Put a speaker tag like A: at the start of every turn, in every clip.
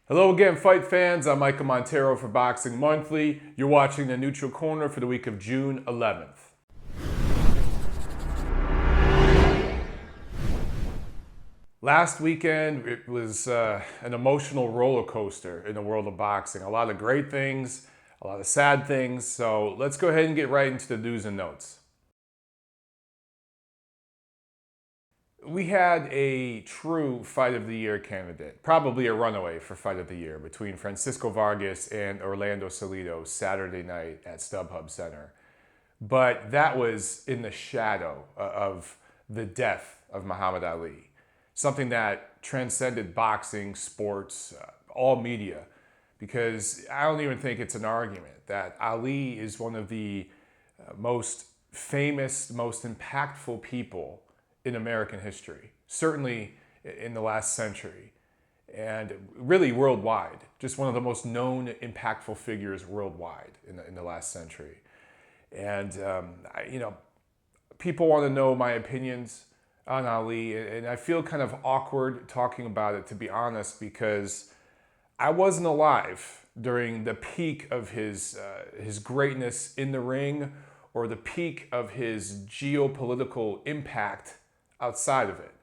A: Hello again, fight fans. I'm Michael Montero for Boxing Monthly. You're watching the Neutral Corner for the week of June 11th. Last weekend, it was an emotional roller coaster in the world of boxing. A lot of great things, a lot of sad things. So let's go ahead and get right into the news and notes. We had a true Fight of the Year candidate, probably a runaway for Fight of the Year, between Francisco Vargas and Orlando Salido Saturday night at StubHub Center. But that was in the shadow of the death of Muhammad Ali, something that transcended boxing, sports, all media, because I don't even think it's an argument that Ali is one of the most famous, most impactful people in American history, certainly in the last century, and really worldwide. Just one of the most known, impactful figures worldwide in the last century. And, people want to know my opinions on Ali, and I feel kind of awkward talking about it, to be honest, because I wasn't alive during the peak of his greatness in the ring or the peak of his geopolitical impact outside of it.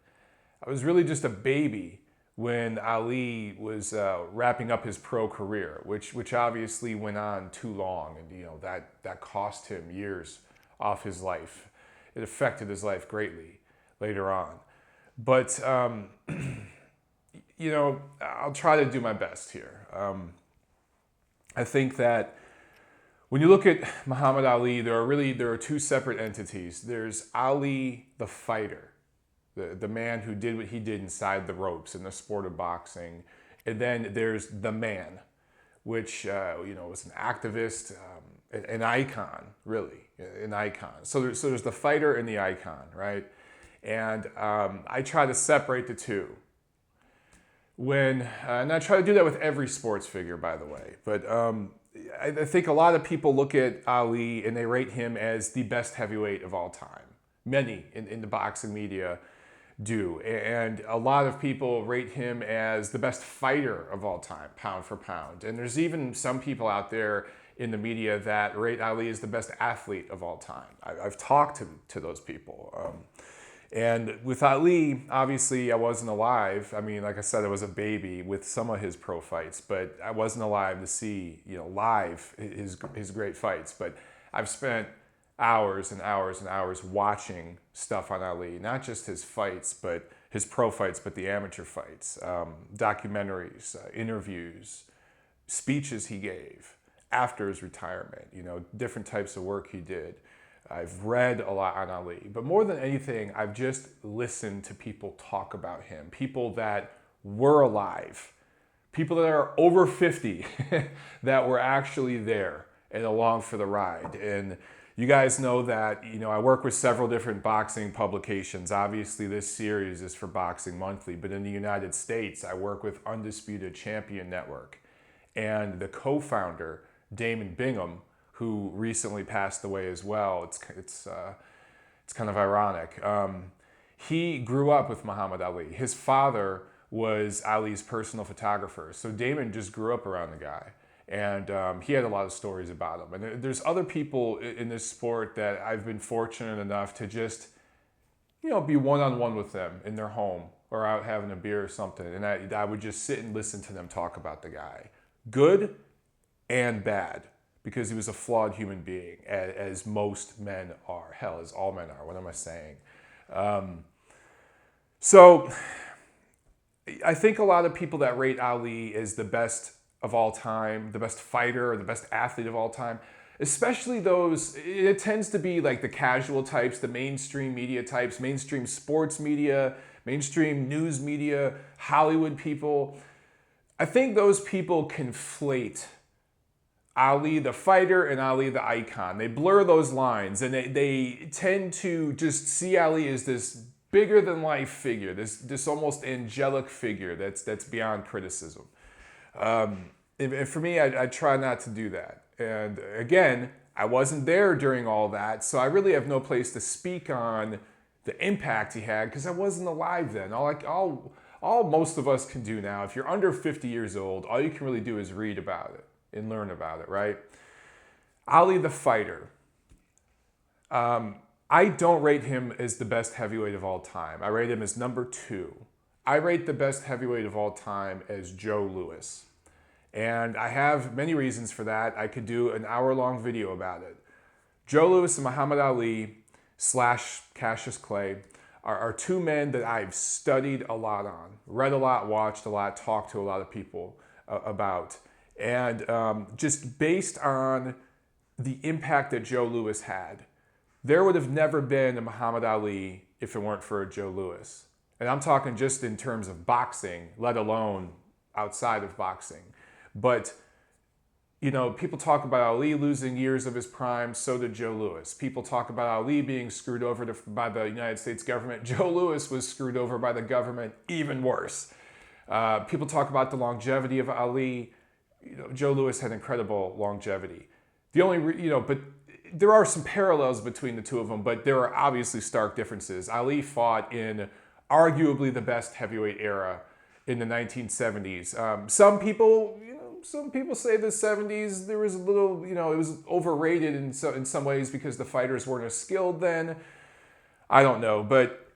A: I was really just a baby when Ali was wrapping up his pro career, which obviously went on too long, and that cost him years off his life. It affected his life greatly later on. But I'll try to do my best here. I think that when you look at Muhammad Ali, there are two separate entities. There's Ali the fighter, the man who did what he did inside the ropes in the sport of boxing. And then there's the man, which was an activist, an icon, really, an icon. So there's the fighter and the icon, right? And I try to separate the two. And I try to do that with every sports figure, by the way. But I think a lot of people look at Ali and they rate him as the best heavyweight of all time. Many in the boxing media do. And a lot of people rate him as the best fighter of all time, pound for pound. And there's even some people out there in the media that rate Ali as the best athlete of all time. I've talked to those people. And with Ali, obviously I wasn't alive. I mean, like I said, I was a baby with some of his pro fights, but I wasn't alive to see, live his great fights. But I've spent hours and hours and hours watching stuff on Ali, not just his fights, but his pro fights, but the amateur fights, documentaries, interviews, speeches he gave after his retirement, different types of work he did. I've read a lot on Ali, but more than anything, I've just listened to people talk about him, people that were alive, people that are over 50 that were actually there and along for the ride. And you guys know that, I work with several different boxing publications. Obviously, this series is for Boxing Monthly, but in the United States, I work with Undisputed Champion Network. And the co-founder, Damon Bingham, who recently passed away as well. It's kind of ironic. He grew up with Muhammad Ali. His father was Ali's personal photographer. So Damon just grew up around the guy. And he had a lot of stories about him. And there's other people in this sport that I've been fortunate enough to just, be one-on-one with them in their home or out having a beer or something. And I would just sit and listen to them talk about the guy. Good and bad. Because he was a flawed human being, as most men are. Hell, as all men are. What am I saying? So I think a lot of people that rate Ali as the best of all time, the best fighter or the best athlete of all time, especially those, it tends to be like the casual types, the mainstream media types, mainstream sports media, mainstream news media, Hollywood people. I think those people conflate Ali the fighter and Ali the icon. They blur those lines, and they tend to just see Ali as this bigger than life figure, this almost angelic figure that's beyond criticism. And for me, I try not to do that. And again, I wasn't there during all that, so I really have no place to speak on the impact he had because I wasn't alive then. all most of us can do now, if you're under 50 years old, all you can really do is read about it and learn about it, right? Ali the fighter. I don't rate him as the best heavyweight of all time. I rate him as number 2. I rate the best heavyweight of all time as Joe Louis. And I have many reasons for that. I could do an hour-long video about it. Joe Louis and Muhammad Ali / Cassius Clay are two men that I've studied a lot on, read a lot, watched a lot, talked to a lot of people about. And just based on the impact that Joe Louis had, there would have never been a Muhammad Ali if it weren't for Joe Louis. And I'm talking just in terms of boxing, let alone outside of boxing. But, you know, people talk about Ali losing years of his prime, so did Joe Louis. People talk about Ali being screwed over by the United States government. Joe Louis was screwed over by the government, even worse. People talk about the longevity of Ali. You know, Joe Louis had incredible longevity. The only, but there are some parallels between the two of them, but there are obviously stark differences. Ali fought in arguably the best heavyweight era in the 1970s. Some people say the 70s, there was a little, it was overrated in some ways because the fighters weren't as skilled then. I don't know, but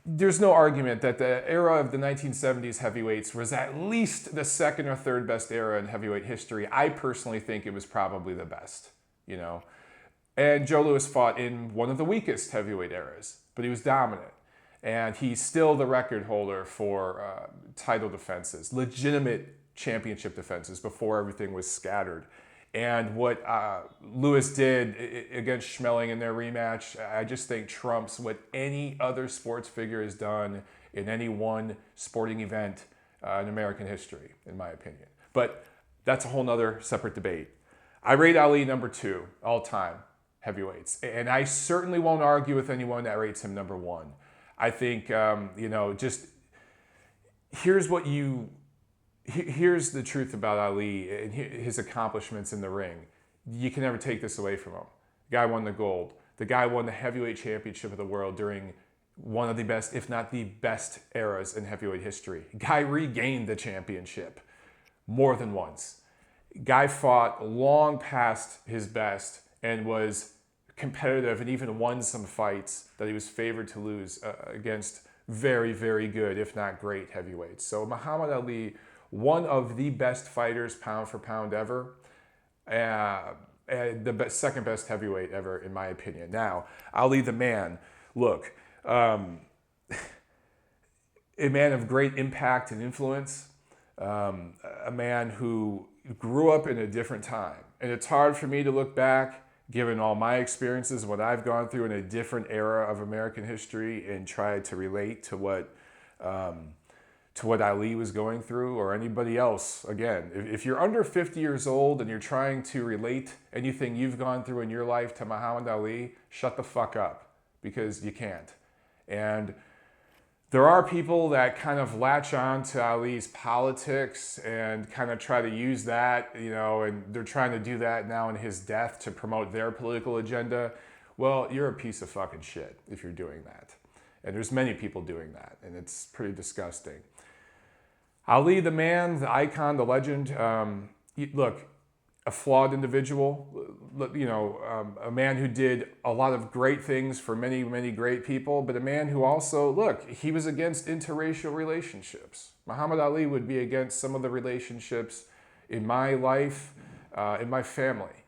A: there's no argument that the era of the 1970s heavyweights was at least the second or third best era in heavyweight history. I personally think it was probably the best, And Joe Louis fought in one of the weakest heavyweight eras, but he was dominant. And he's still the record holder for title defenses, legitimate championship defenses before everything was scattered. And what Louis did against Schmeling in their rematch, I just think trumps what any other sports figure has done in any one sporting event in American history, in my opinion. But that's a whole nother separate debate. I rate Ali number 2 all time heavyweights. And I certainly won't argue with anyone that rates him number 1. I think, just here's the truth about Ali and his accomplishments in the ring. You can never take this away from him. The guy won the gold. The guy won the heavyweight championship of the world during one of the best, if not the best, eras in heavyweight history. Guy regained the championship more than once. Guy fought long past his best and was competitive and even won some fights that he was favored to lose against very, very good, if not great, heavyweights. So Muhammad Ali, one of the best fighters pound for pound ever, and the second best heavyweight ever, in my opinion. Now, Ali the man, look, a man of great impact and influence, a man who grew up in a different time. And it's hard for me to look back, given all my experiences, what I've gone through in a different era of American history, and try to relate to what Ali was going through, or anybody else. Again, if you're under 50 years old and you're trying to relate anything you've gone through in your life to Muhammad Ali, shut the fuck up, because you can't. And there are people that kind of latch on to Ali's politics and kind of try to use that, and they're trying to do that now in his death to promote their political agenda. Well, you're a piece of fucking shit if you're doing that. And there's many people doing that, and it's pretty disgusting. Ali, the man, the icon, the legend, look, a flawed individual, a man who did a lot of great things for many, many great people, but a man who also, look, he was against interracial relationships. Muhammad Ali would be against some of the relationships in my life, in my family.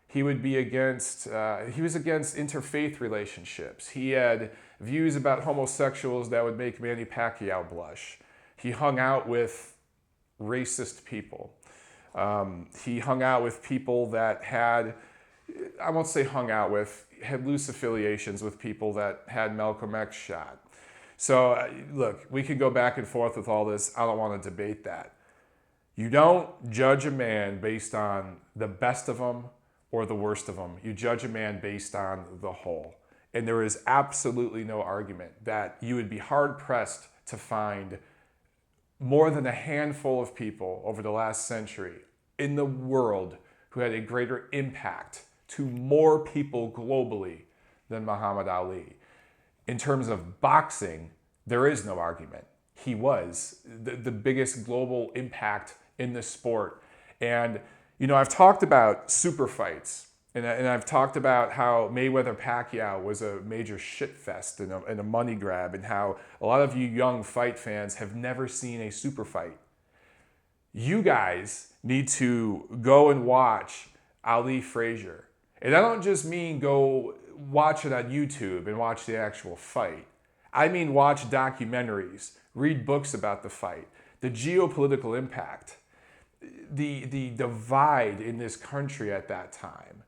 A: He would be against, he was against interfaith relationships. He had views about homosexuals that would make Manny Pacquiao blush. He hung out with racist people. He hung out with people that had, I won't say hung out with, had loose affiliations with people that had Malcolm X shot. So look, we could go back and forth with all this. I don't want to debate that. You don't judge a man based on the best of them or the worst of them. You judge a man based on the whole. And there is absolutely no argument that you would be hard-pressed to find more than a handful of people over the last century in the world who had a greater impact to more people globally than Muhammad Ali. In terms of boxing, there is no argument. he was the biggest global impact in the sport. And, I've talked about super fights, and I've talked about how Mayweather-Pacquiao was a major shitfest and a money grab, and how a lot of you young fight fans have never seen a super fight. You guys need to go and watch Ali Frazier. And I don't just mean go watch it on YouTube and watch the actual fight. I mean watch documentaries, read books about the fight, the geopolitical impact, the divide in this country at that time.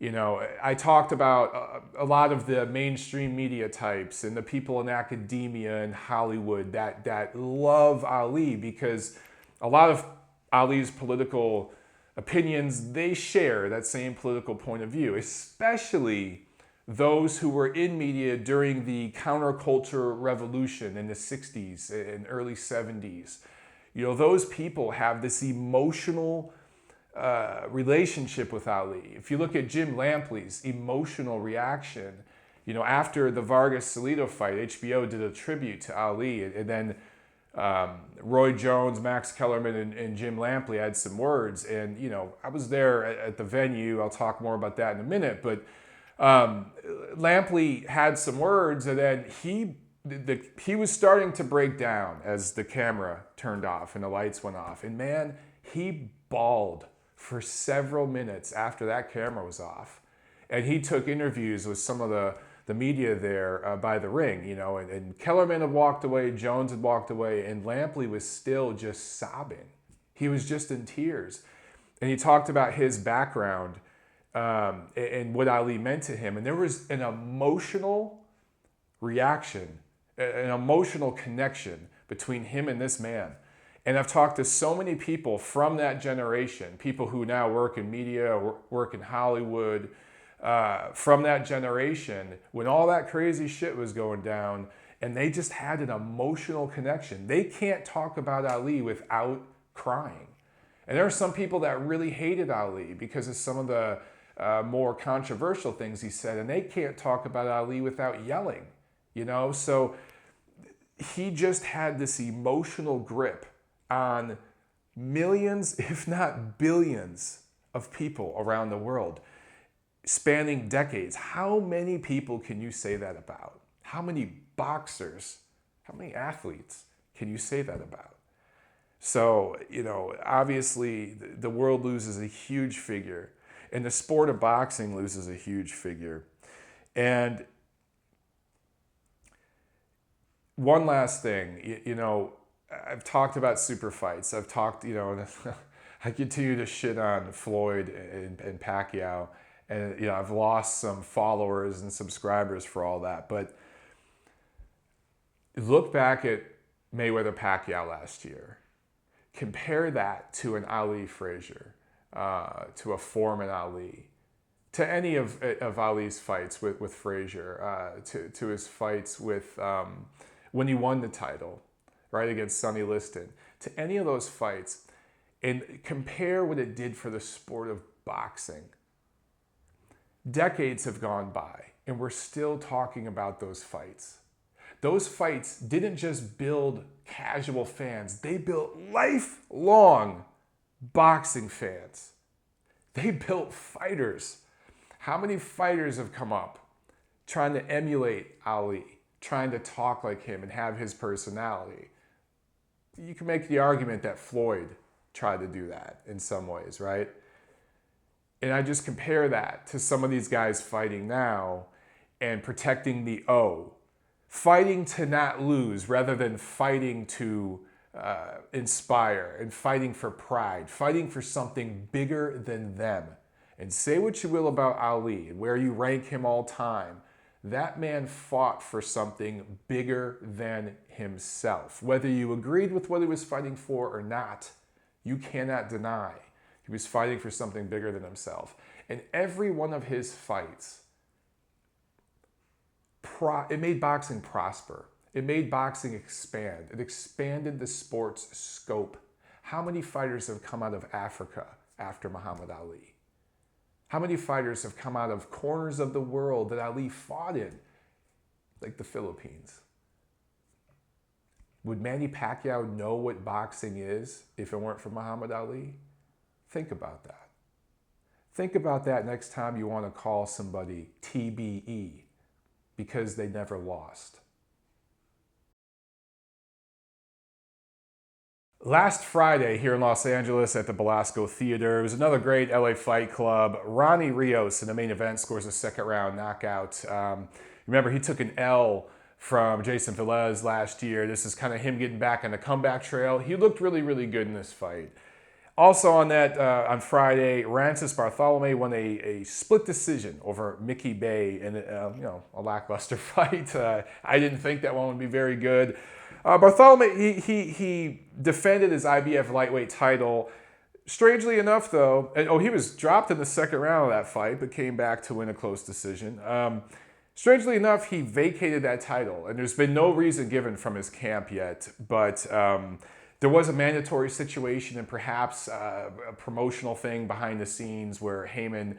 A: I talked about a lot of the mainstream media types and the people in academia and Hollywood that love Ali because a lot of Ali's political opinions, they share that same political point of view, especially those who were in media during the counterculture revolution in the 60s and early 70s. Those people have this emotional relationship with Ali. If you look at Jim Lampley's emotional reaction, after the Vargas-Salido fight, HBO did a tribute to Ali, and then Roy Jones, Max Kellerman, and Jim Lampley had some words. And, I was there at the venue. I'll talk more about that in a minute. But Lampley had some words, and then he was starting to break down as the camera turned off and the lights went off. And man, he bawled for several minutes after that camera was off. And he took interviews with some of the media there by the ring, and Kellerman had walked away, Jones had walked away, and Lampley was still just sobbing. He was just in tears. And he talked about his background and what Ali meant to him. And there was an emotional reaction, an emotional connection between him and this man. And I've talked to so many people from that generation, people who now work in media, work in Hollywood, from that generation, when all that crazy shit was going down, and they just had an emotional connection. They can't talk about Ali without crying. And there are some people that really hated Ali because of some of the more controversial things he said, and they can't talk about Ali without yelling, So he just had this emotional grip on millions, if not billions, of people around the world, spanning decades. How many people can you say that about? How many boxers, how many athletes can you say that about? So, obviously the world loses a huge figure, and the sport of boxing loses a huge figure. And one last thing, I've talked about super fights. I've talked, I continue to shit on Floyd and Pacquiao. And, I've lost some followers and subscribers for all that. But look back at Mayweather-Pacquiao last year. Compare that to an Ali Frazier, to a Foreman Ali, to any of Ali's fights with Frazier, to his fights with when he won the title, right, against Sonny Liston, to any of those fights, and compare what it did for the sport of boxing. Decades have gone by, and we're still talking about those fights. Those fights didn't just build casual fans, they built lifelong boxing fans. They built fighters. How many fighters have come up trying to emulate Ali, trying to talk like him and have his personality? You can make the argument that Floyd tried to do that in some ways, right? And I just compare that to some of these guys fighting now and protecting the O. Fighting to not lose rather than fighting to inspire, and fighting for pride, fighting for something bigger than them. And say what you will about Ali and where you rank him all time, that man fought for something bigger than himself. Whether you agreed with what he was fighting for or not, you cannot deny he was fighting for something bigger than himself. And every one of his fights, it made boxing prosper. It made boxing expand. It expanded the sport's scope. How many fighters have come out of Africa after Muhammad Ali? How many fighters have come out of corners of the world that Ali fought in, like the Philippines? would Manny Pacquiao know what boxing is if it weren't for Muhammad Ali? Think about that. Think about that next time you want to call somebody TBE because they never lost. Last Friday here in Los Angeles at the Belasco Theater, it was another great LA Fight Club. Ronnie Rios in the main event scores a second round knockout. Remember, he took an L from Jason Velez last year. This is kind of him getting back on the comeback trail. He looked really, really good in this fight. Also on that, on Friday, Rances Barthelemy won a split decision over Mickey Bay in a lackluster fight. I didn't think that one would be very good. Barthelemy, he defended his IBF lightweight title. Strangely enough, though, he was dropped in the second round of that fight, but came back to win a close decision. Strangely enough, he vacated that title, and there's been no reason given from his camp yet, but there was a mandatory situation and perhaps a promotional thing behind the scenes where Heyman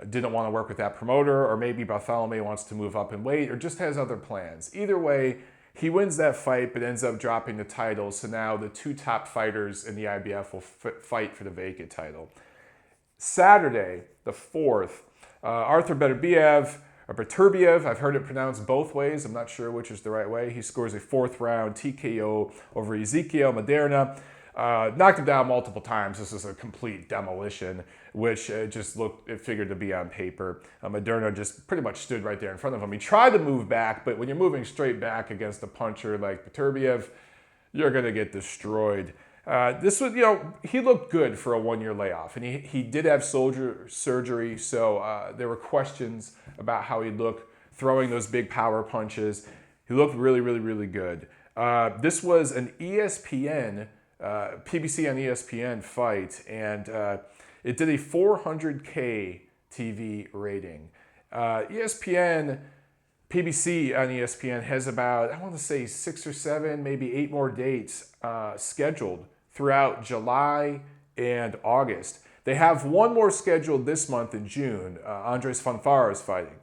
A: didn't want to work with that promoter, or maybe Barthelemy wants to move up in weight, or just has other plans. Either way, he wins that fight, but ends up dropping the title, so now the two top fighters in the IBF will fight for the vacant title. Saturday, the 4th, Arthur Beterbiev, I've heard it pronounced both ways. I'm not sure which is the right way. He scores a 4th round TKO over Ezequiel Maderna. Knocked him down multiple times. This is a complete demolition, which it figured to be on paper. Maderna just pretty much stood right there in front of him. He tried to move back, but when you're moving straight back against a puncher like Beterbiev, you're going to get destroyed. This was, he looked good for a 1-year layoff, and he did have surgery, so there were questions about how he looked throwing those big power punches. He looked really, really, really good. This was an ESPN, PBC on ESPN fight, and it did a 400K TV rating. PBC on ESPN has about, I want to say 6 or 7, maybe 8 more dates scheduled throughout July and August. They have one more scheduled this month in June. Andres Fonfara is fighting.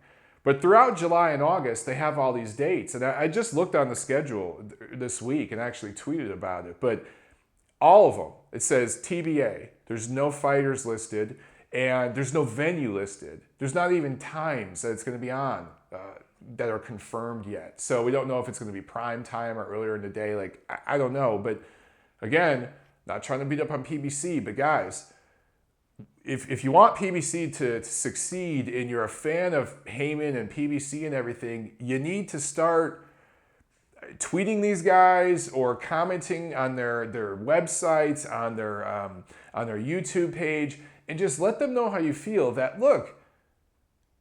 A: But throughout July and August, they have all these dates. And I just looked on the schedule this week and actually tweeted about it. But all of them, it says TBA. There's no fighters listed, and there's no venue listed. There's not even times that it's going to be on that are confirmed yet. So we don't know if it's going to be prime time or earlier in the day. I don't know. But again, not trying to beat up on PBC, but guys, if you want PBC to succeed and you're a fan of Heyman and PBC and everything, you need to start tweeting these guys or commenting on their websites, on their YouTube page, and just let them know how you feel. That, look,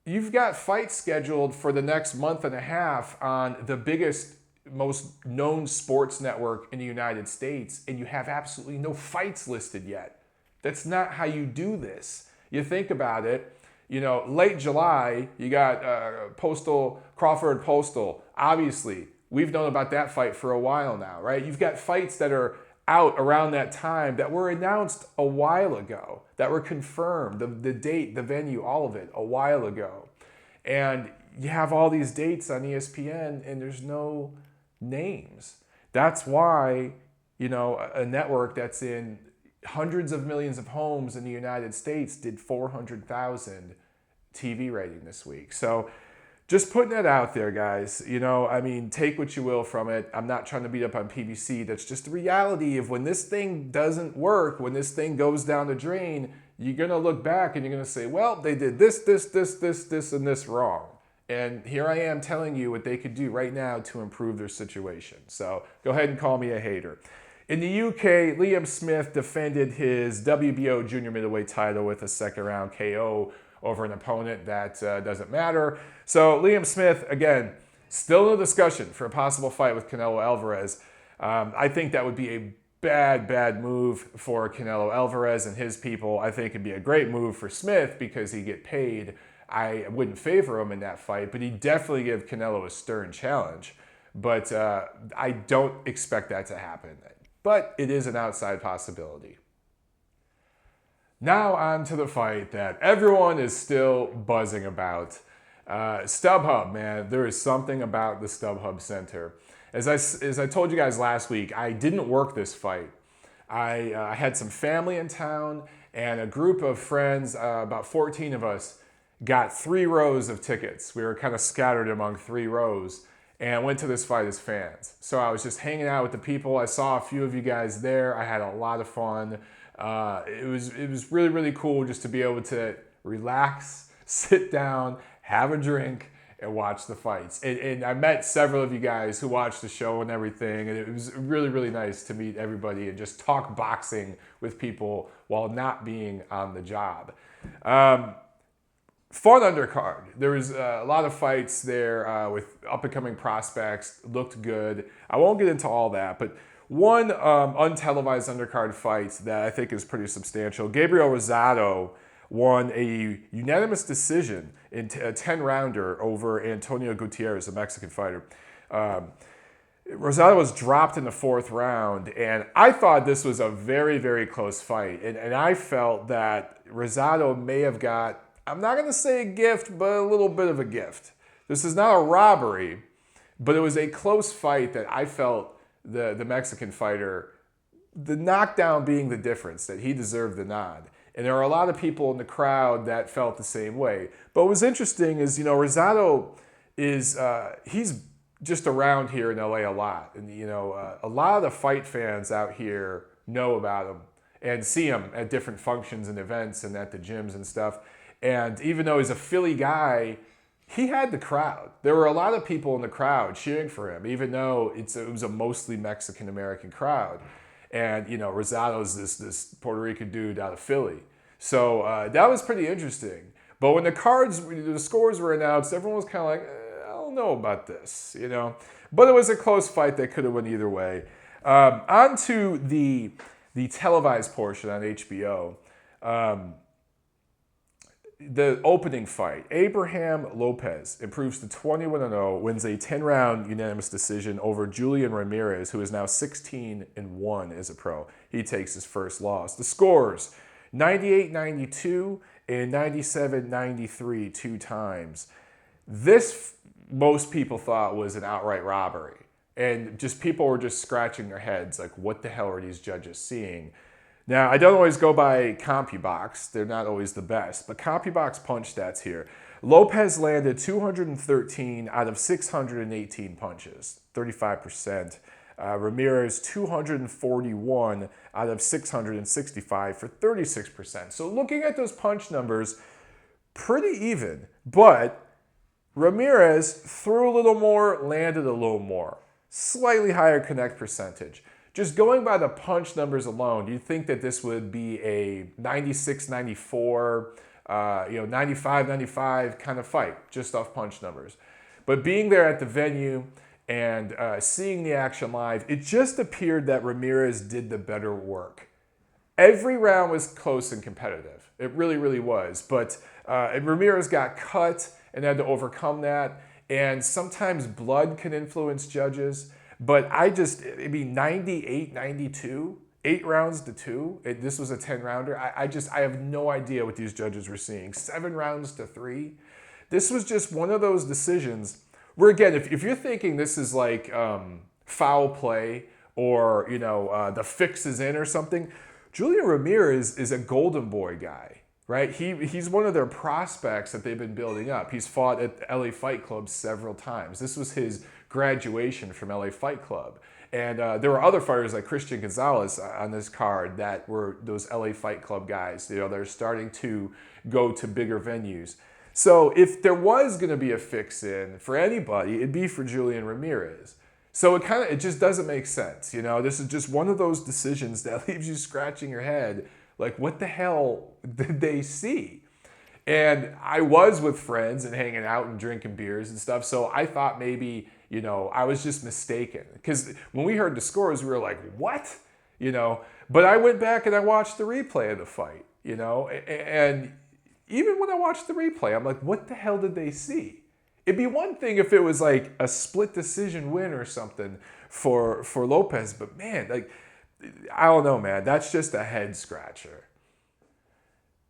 A: you've got fights scheduled for the next month and a half on the biggest, most known sports network in the United States, and you have absolutely no fights listed yet. That's not how you do this. You think about it, late July, you got Crawford Postal. Obviously, we've known about that fight for a while now, right? You've got fights that are out around that time that were announced a while ago, that were confirmed, the date, the venue, all of it, a while ago. And you have all these dates on ESPN and there's no names. That's why, a network that's in hundreds of millions of homes in the United States did 400,000 TV rating this week. So just putting that out there, guys. Take what you will from it. I'm not trying to beat up on PBC. That's just the reality of when this thing doesn't work, when this thing goes down the drain, you're going to look back and you're going to say, well, they did this, and this wrong. And here I am telling you what they could do right now to improve their situation. So go ahead and call me a hater. In the UK, Liam Smith defended his WBO junior middleweight title with a second round KO over an opponent that doesn't matter. So Liam Smith, again, still in the discussion for a possible fight with Canelo Alvarez. I think that would be a bad move for Canelo Alvarez and his people. I think it'd be a great move for Smith because he'd get paid. I wouldn't favor him in that fight, but he'd definitely give Canelo a stern challenge. But I don't expect that to happen. But it is an outside possibility. Now on to the fight that everyone is still buzzing about. StubHub, man, there is something about the StubHub Center. As I told you guys last week, I didn't work this fight. I had some family in town, and a group of friends, about 14 of us, got 3 rows of tickets. We were kind of scattered among 3 rows, and went to this fight as fans. So I was just hanging out with the people. I saw a few of you guys there. I had a lot of fun. It was really, really cool just to be able to relax, sit down, have a drink, and watch the fights. And I met several of you guys who watched the show and everything, and it was really, really nice to meet everybody and just talk boxing with people while not being on the job. Fun undercard. There was a lot of fights there with up-and-coming prospects. Looked good. I won't get into all that, but one untelevised undercard fight that I think is pretty substantial. Gabriel Rosado won a unanimous decision in a 10-rounder over Antonio Gutierrez, a Mexican fighter. Rosado was dropped in the 4th round, and I thought this was a very, very close fight. And I felt that Rosado may have got, I'm not going to say a gift, but a little bit of a gift. This is not a robbery, but it was a close fight that I felt the Mexican fighter, the knockdown being the difference, that he deserved the nod. And there are a lot of people in the crowd that felt the same way. But what was interesting is, Rosado is, he's just around here in LA a lot. And, a lot of the fight fans out here know about him and see him at different functions and events and at the gyms and stuff. And even though he's a Philly guy, he had the crowd. There were a lot of people in the crowd cheering for him, even though it was a mostly Mexican-American crowd. And, Rosado's this Puerto Rican dude out of Philly. So that was pretty interesting. But when the scores were announced, everyone was kind of like, I don't know about this, But it was a close fight that could have went either way. On to the televised portion on HBO. The opening fight, Abraham Lopez improves to 21-0, wins a 10-round unanimous decision over Julian Ramirez, who is now 16-1 as a pro. He takes his first loss. The scores, 98-92 and 97-93 2 times. This, most people thought was an outright robbery. And just people were just scratching their heads like, what the hell are these judges seeing? Now, I don't always go by CompuBox. They're not always the best, but CompuBox punch stats here. Lopez landed 213 out of 618 punches, 35%. Ramirez, 241 out of 665 for 36%. So looking at those punch numbers, pretty even. But Ramirez threw a little more, landed a little more. Slightly higher connect percentage. Just going by the punch numbers alone, you'd think that this would be a 96-94, 95-95 kind of fight, just off punch numbers. But being there at the venue and seeing the action live, it just appeared that Ramirez did the better work. Every round was close and competitive. It really, really was. But Ramirez got cut and had to overcome that. And sometimes blood can influence judges. But 98-92, 8 rounds to 2. This was a 10-rounder. I have no idea what these judges were seeing. 7 rounds to 3. This was just one of those decisions where, again, if you're thinking this is like foul play or, the fix is in or something, Julian Ramirez is a golden boy guy, right? He's one of their prospects that they've been building up. He's fought at LA Fight Club several times. This was his graduation from LA Fight Club. And there were other fighters like Christian Gonzalez on this card that were those LA Fight Club guys. They're starting to go to bigger venues. So if there was going to be a fix-in for anybody, it'd be for Julian Ramirez. So it just doesn't make sense. This is just one of those decisions that leaves you scratching your head. Like, what the hell did they see? And I was with friends and hanging out and drinking beers and stuff. So I thought maybe, I was just mistaken. Because when we heard the scores, we were like, what? But I went back and I watched the replay of the fight, and even when I watched the replay, I'm like, what the hell did they see? It'd be one thing if it was like a split decision win or something for Lopez, but man, I don't know, man. That's just a head scratcher.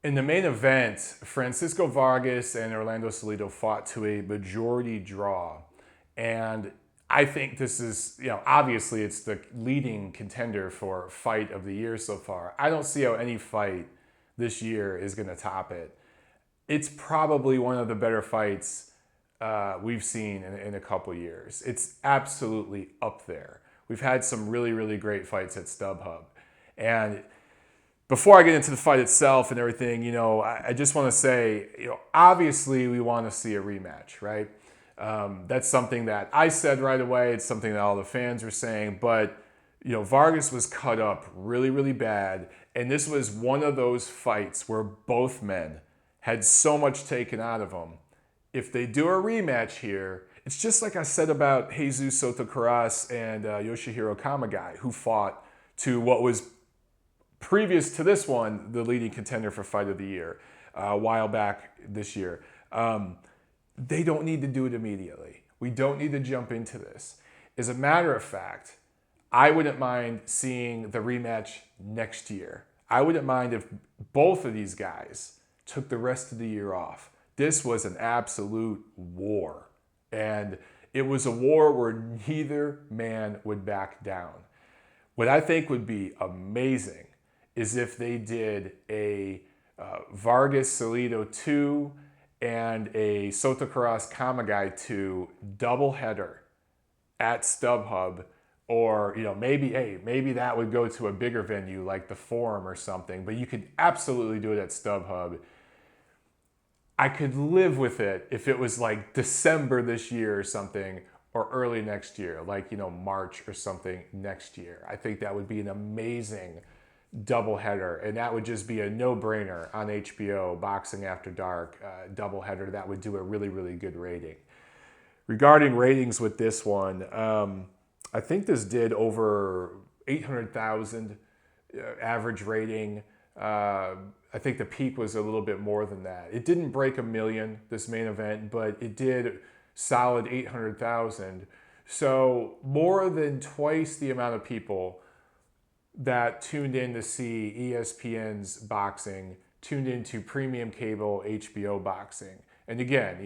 A: In the main event, Francisco Vargas and Orlando Salido fought to a majority draw. And I think this is, obviously it's the leading contender for fight of the year so far. I don't see how any fight this year is going to top it. It's probably one of the better fights we've seen in a couple years. It's absolutely up there. We've had some really, really great fights at StubHub. And before I get into the fight itself and everything, I just want to say, obviously we want to see a rematch, right? That's something that I said right away. It's something that all the fans were saying. But, Vargas was cut up really, really bad. And this was one of those fights where both men had so much taken out of them. If they do a rematch here, it's just like I said about Jesus Soto Karass and Yoshihiro Kamagai, who fought to what was previous to this one, the leading contender for fight of the year, a while back this year. They don't need to do it immediately. We don't need to jump into this. As a matter of fact, I wouldn't mind seeing the rematch next year. I wouldn't mind if both of these guys took the rest of the year off. This was an absolute war. And it was a war where neither man would back down. What I think would be amazing is if they did a Vargas-Salido 2 and a Soto Karass Kamagai 2 doubleheader at StubHub, or maybe that would go to a bigger venue like the Forum or something, but you could absolutely do it at StubHub. I could live with it if it was like December this year or something, or early next year, like March or something next year. I think that would be an amazing doubleheader, and that would just be a no-brainer on HBO, Boxing After Dark, doubleheader. That would do a really, really good rating. Regarding ratings with this one, I think this did over 800,000 average rating. I think the peak was a little bit more than that. It didn't break 1 million, this main event, but it did solid 800,000. So more than twice the amount of people that tuned in to see ESPN's boxing tuned into premium cable HBO boxing. And again,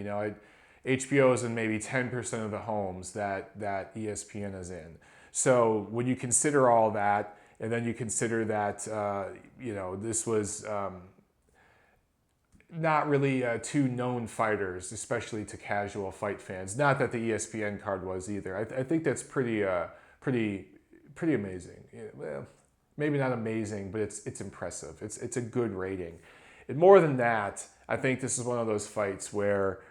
A: HBO is in maybe 10% of the homes that ESPN is in. So when you consider all that, and then you consider that, this was not really two known fighters, especially to casual fight fans. Not that the ESPN card was either. I think that's pretty amazing. Well, maybe not amazing, but it's impressive. It's a good rating. And more than that, I think this is one of those fights where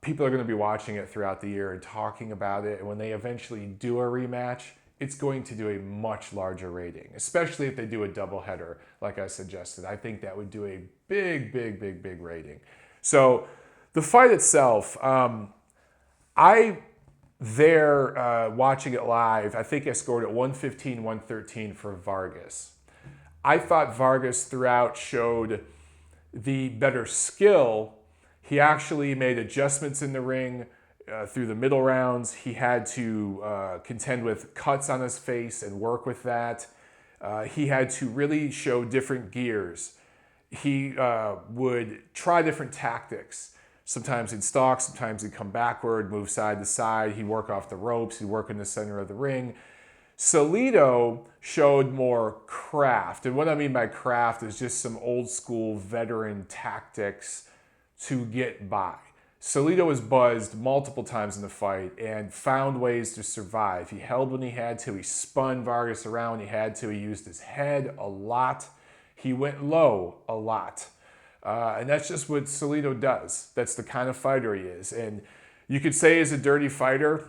A: people are going to be watching it throughout the year and talking about it. And when they eventually do a rematch, it's going to do a much larger rating, especially if they do a doubleheader, like I suggested. I think that would do a big rating. So the fight itself, watching it live, I think I scored at 115, 113 for Vargas. I thought Vargas throughout showed the better skill. He actually made adjustments in the ring through the middle rounds. He had to contend with cuts on his face and work with that. He had to really show different gears. He would try different tactics. Sometimes he'd stalk, sometimes he'd come backward, move side to side. He'd work off the ropes, he'd work in the center of the ring. Salido showed more craft. And what I mean by craft is just some old school veteran tactics to get by. Salido was buzzed multiple times in the fight and found ways to survive. He held when he had to. He spun Vargas around when he had to. He used his head a lot. He went low a lot. And that's just what Salido does. That's the kind of fighter he is. And you could say he's a dirty fighter.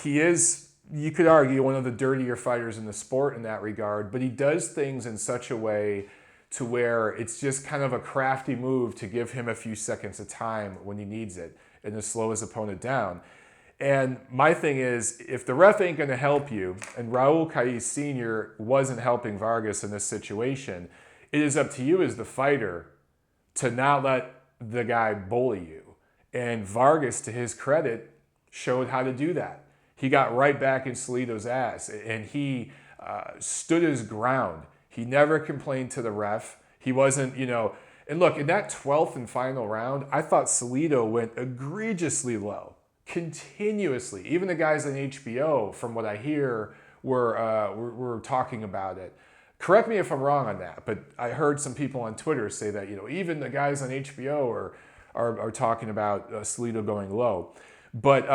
A: He is, you could argue, one of the dirtier fighters in the sport in that regard. But he does things in such a way to where it's just kind of a crafty move to give him a few seconds of time when he needs it and to slow his opponent down. And my thing is, if the ref ain't going to help you, and Raul Caiz Sr. wasn't helping Vargas in this situation, it is up to you as the fighter to not let the guy bully you. And Vargas, to his credit, showed how to do that. He got right back in Salido's ass, and he stood his ground. He never complained to the ref. He wasn't, and look, in that 12th and final round, I thought Salido went egregiously low. continuously. Even the guys on HBO, from what I hear, were talking about it. Correct me if I'm wrong on that, but I heard some people on Twitter say that, even the guys on HBO are talking about Salido going low. But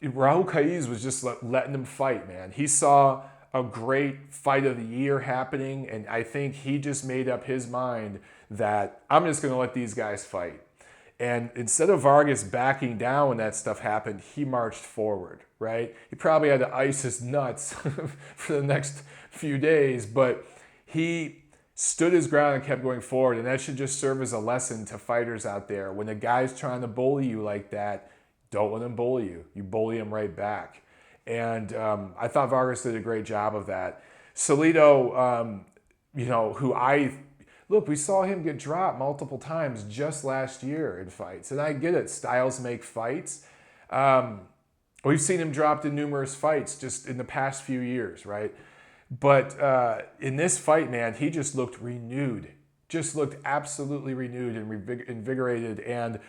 A: Raul Caiz was just letting him fight, man. He saw a great fight of the year happening, and I think he just made up his mind that I'm just going to let these guys fight. And instead of Vargas backing down when that stuff happened, he marched forward, right? He probably had to ice his nuts for the next few days, but he stood his ground and kept going forward. And that should just serve as a lesson to fighters out there. When a guy's trying to bully you like that, don't let him bully you. You bully him right back. And I thought Vargas did a great job of that. Salido, Look, we saw him get dropped multiple times just last year in fights. And I get it. Styles make fights. We've seen him dropped in numerous fights just in the past few years, right? But in this fight, man, he just looked renewed. Just looked absolutely renewed and invigorated. And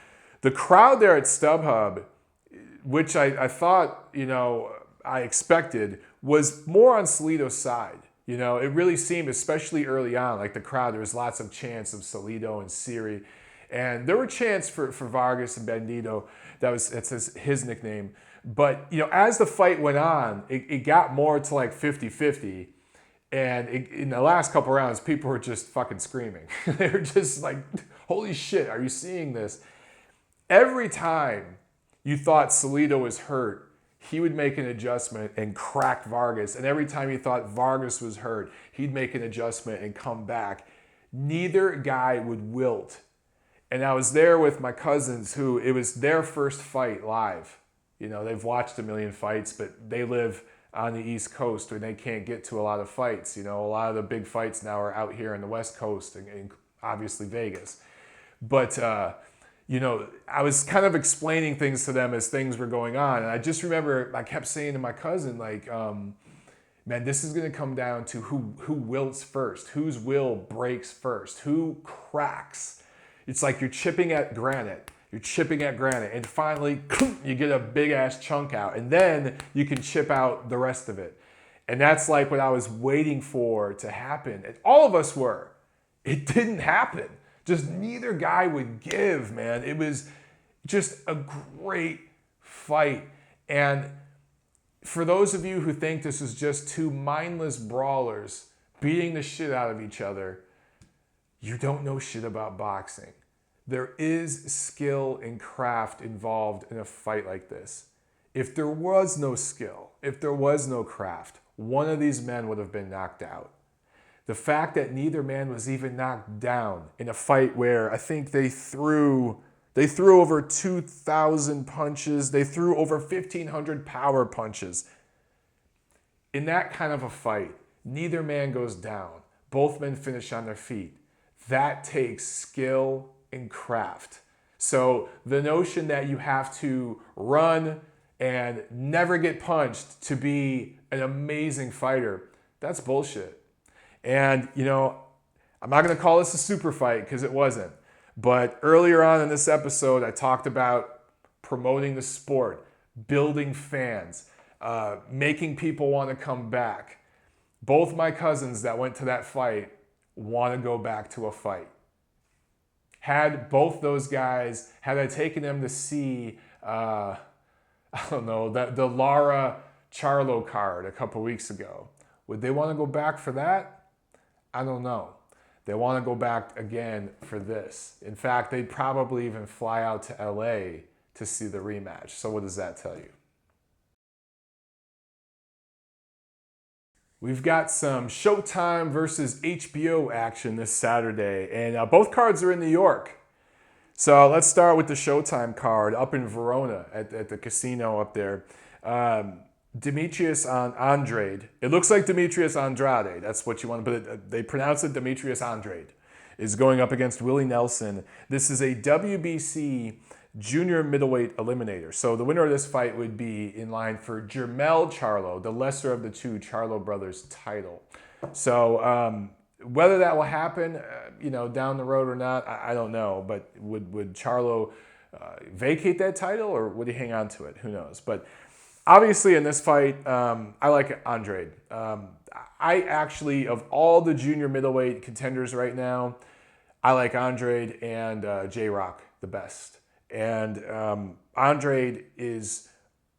A: the crowd there at StubHub, which I thought, I expected, was more on Salido's side. It really seemed, especially early on, like the crowd, there was lots of chants of Salido and Siri. And there were chants for Vargas and Bandito. That's his nickname. But, as the fight went on, it got more to like 50-50. And in the last couple rounds, people were just fucking screaming. They were just like, holy shit, are you seeing this? Every time you thought Salido was hurt, he would make an adjustment and crack Vargas. And every time he thought Vargas was hurt, he'd make an adjustment and come back. Neither guy would wilt. And I was there with my cousins who, it was their first fight live. They've watched a million fights, but they live on the East Coast where they can't get to a lot of fights. A lot of the big fights now are out here on the West Coast and obviously Vegas. But, I was kind of explaining things to them as things were going on. And I just remember I kept saying to my cousin, like, man, this is going to come down to who wilts first, whose will breaks first, who cracks. It's like you're chipping at granite. And finally, you get a big-ass chunk out. And then you can chip out the rest of it. And that's like what I was waiting for to happen. And all of us were. It didn't happen. Just neither guy would give, man. It was just a great fight. And for those of you who think this is just two mindless brawlers beating the shit out of each other, you don't know shit about boxing. There is skill and craft involved in a fight like this. If there was no skill, if there was no craft, one of these men would have been knocked out. The fact that neither man was even knocked down in a fight where I think they threw over 2,000 punches, they threw over 1,500 power punches. In that kind of a fight, neither man goes down. Both men finish on their feet. That takes skill and craft. So the notion that you have to run and never get punched to be an amazing fighter, that's bullshit. And, I'm not going to call this a super fight because it wasn't. But earlier on in this episode, I talked about promoting the sport, building fans, making people want to come back. Both my cousins that went to that fight want to go back to a fight. Had both those guys, had I taken them to see, the Lara Charlo card a couple weeks ago, would they want to go back for that? I don't know. They want to go back again for this. In fact, they'd probably even fly out to LA to see the rematch. So what does that tell you? We've got some Showtime versus HBO action this Saturday, and both cards are in New York. So let's start with the Showtime card up in Verona at the casino up there. Demetrius Andrade. It looks like Demetrius Andrade. That's what you want, but they pronounce it Demetrius Andrade. Is going up against Willie Nelson. This is a WBC junior middleweight eliminator. So the winner of this fight would be in line for Jermell Charlo, the lesser of the two Charlo brothers title. So whether that will happen, down the road or not, I don't know. But would Charlo vacate that title, or would he hang on to it? Who knows? But obviously in this fight, I like Andrade. I actually, of all the junior middleweight contenders right now, I like Andrade and J-Rock the best. And Andrade is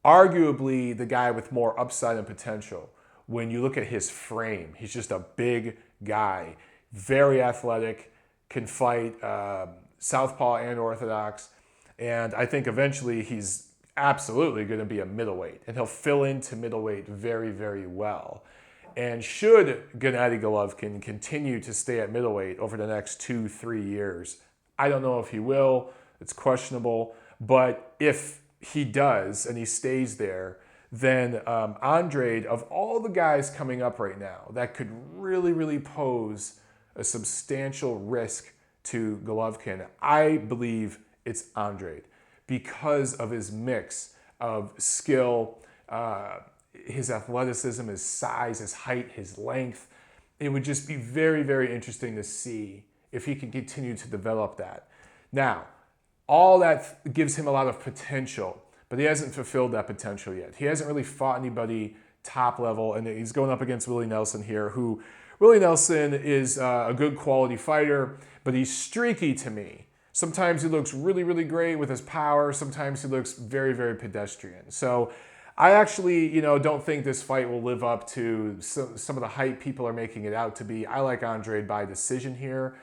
A: arguably the guy with more upside and potential. When you look at his frame, he's just a big guy, very athletic, can fight southpaw and orthodox. And I think eventually he's absolutely going to be a middleweight, and he'll fill into middleweight very, very well. And should Gennady Golovkin continue to stay at middleweight over the next 2-3 years, I don't know if he will. It's questionable. But if he does and he stays there, then Andrade, of all the guys coming up right now that could really, really pose a substantial risk to Golovkin, I believe it's Andrade because of his mix of skill, his athleticism, his size, his height, his length. It would just be very, very interesting to see if he can continue to develop that. Now, all that gives him a lot of potential, but he hasn't fulfilled that potential yet. He hasn't really fought anybody top level, and he's going up against Willie Nelson here, who Willie Nelson is a good quality fighter, but he's streaky to me. Sometimes he looks really, really great with his power. Sometimes he looks very, very pedestrian. So I actually, don't think this fight will live up to some of the hype people are making it out to be. I like Andrade by decision here.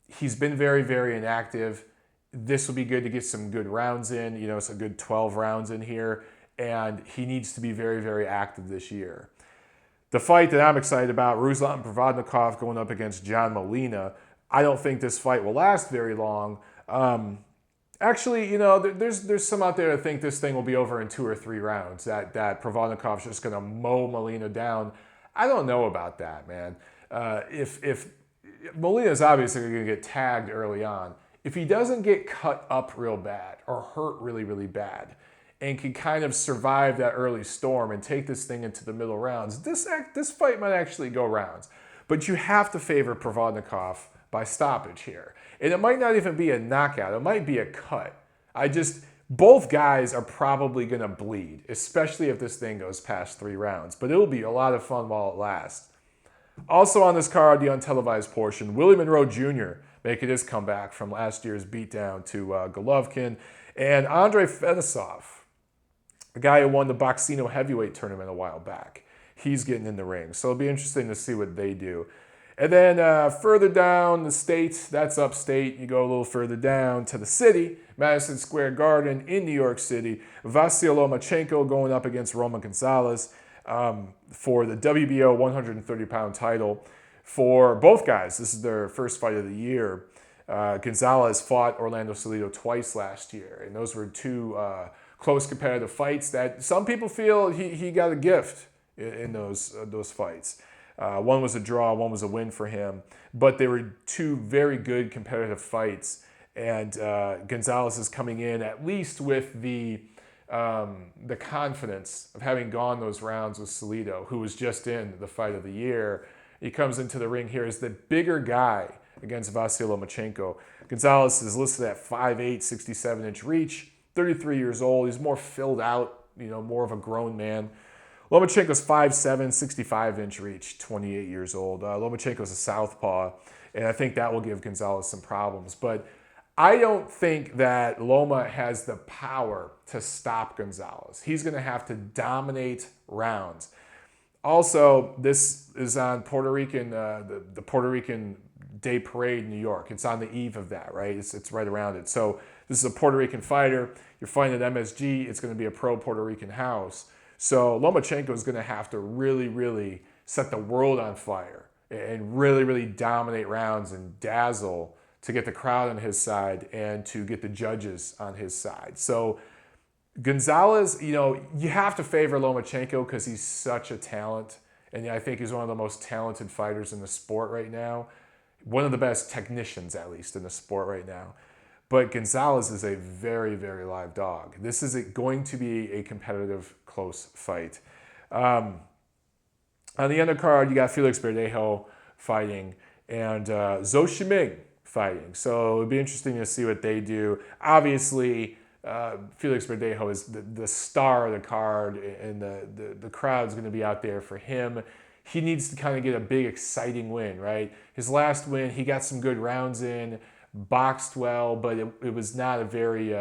A: He's been very, very inactive. This will be good to get some good rounds in, some good 12 rounds in here. And he needs to be very, very active this year. The fight that I'm excited about, Ruslan Provodnikov going up against John Molina. I don't think this fight will last very long. Actually, there's some out there that think this thing will be over in 2 or 3 rounds, that Provodnikov's just going to mow Molina down. I don't know about that, man. If Molina's obviously going to get tagged early on, if he doesn't get cut up real bad or hurt really, really bad and can kind of survive that early storm and take this thing into the middle rounds, this fight might actually go rounds. But you have to favor Provodnikov by stoppage here. And it might not even be a knockout. It might be a cut. Both guys are probably going to bleed, especially if this thing goes past 3 rounds. But it'll be a lot of fun while it lasts. Also on this card, the untelevised portion, Willie Monroe Jr. making his comeback from last year's beatdown to Golovkin. And Andrei Fedosov, the guy who won the Boxino heavyweight tournament a while back. He's getting in the ring. So it'll be interesting to see what they do. And then further down the state, that's upstate. You go a little further down to the city, Madison Square Garden in New York City. Vasyl Lomachenko going up against Roman Gonzalez for the WBO 130-pound title. For both guys, this is their first fight of the year. Gonzalez fought Orlando Salido twice last year, and those were 2 close competitive fights that some people feel he got a gift in those fights. One was a draw, one was a win for him. But they were 2 very good competitive fights. And Gonzalez is coming in at least with the confidence of having gone those rounds with Salido, who was just in the fight of the year. He comes into the ring here as the bigger guy against Vasyl Lomachenko. Gonzalez is listed at 5'8", 67-inch reach, 33 years old. He's more filled out, more of a grown man. Lomachenko's 5'7", 65-inch reach, 28 years old. Lomachenko's a southpaw, and I think that will give Gonzalez some problems. But I don't think that Loma has the power to stop Gonzalez. He's going to have to dominate rounds. Also, this is on Puerto Rican, the Puerto Rican Day Parade in New York. It's on the eve of that, right? It's right around it. So this is a Puerto Rican fighter. You're fighting at MSG. It's going to be a pro Puerto Rican house. So Lomachenko is going to have to really, really set the world on fire and really, really dominate rounds and dazzle to get the crowd on his side and to get the judges on his side. So Gonzalez, you have to favor Lomachenko because he's such a talent. And I think he's one of the most talented fighters in the sport right now. One of the best technicians, at least, in the sport right now. But Gonzalez is a very, very live dog. This is going to be a competitive, close fight. On the undercard, you got Felix Verdejo fighting, and Zhou Shiming fighting. So it'd be interesting to see what they do. Obviously, Felix Verdejo is the star of the card, and the crowd's going to be out there for him. He needs to kind of get a big, exciting win, right? His last win, he got some good rounds in, boxed well, but it was not a very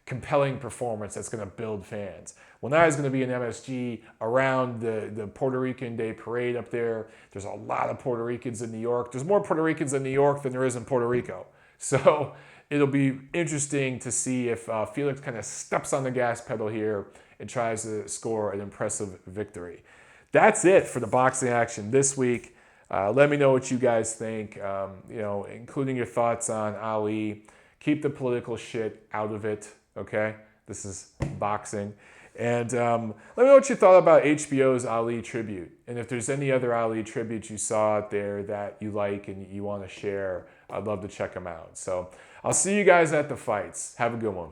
A: compelling performance that's going to build fans. Well, now he's going to be in MSG around the Puerto Rican Day Parade up there. There's a lot of Puerto Ricans in New York. There's more Puerto Ricans in New York than there is in Puerto Rico. So it'll be interesting to see if Felix kind of steps on the gas pedal here and tries to score an impressive victory. That's it for the boxing action this week. Let me know what you guys think, including your thoughts on Ali. Keep the political shit out of it, okay? This is boxing. And let me know what you thought about HBO's Ali tribute. And if there's any other Ali tributes you saw out there that you like and you want to share, I'd love to check them out. So I'll see you guys at the fights. Have a good one.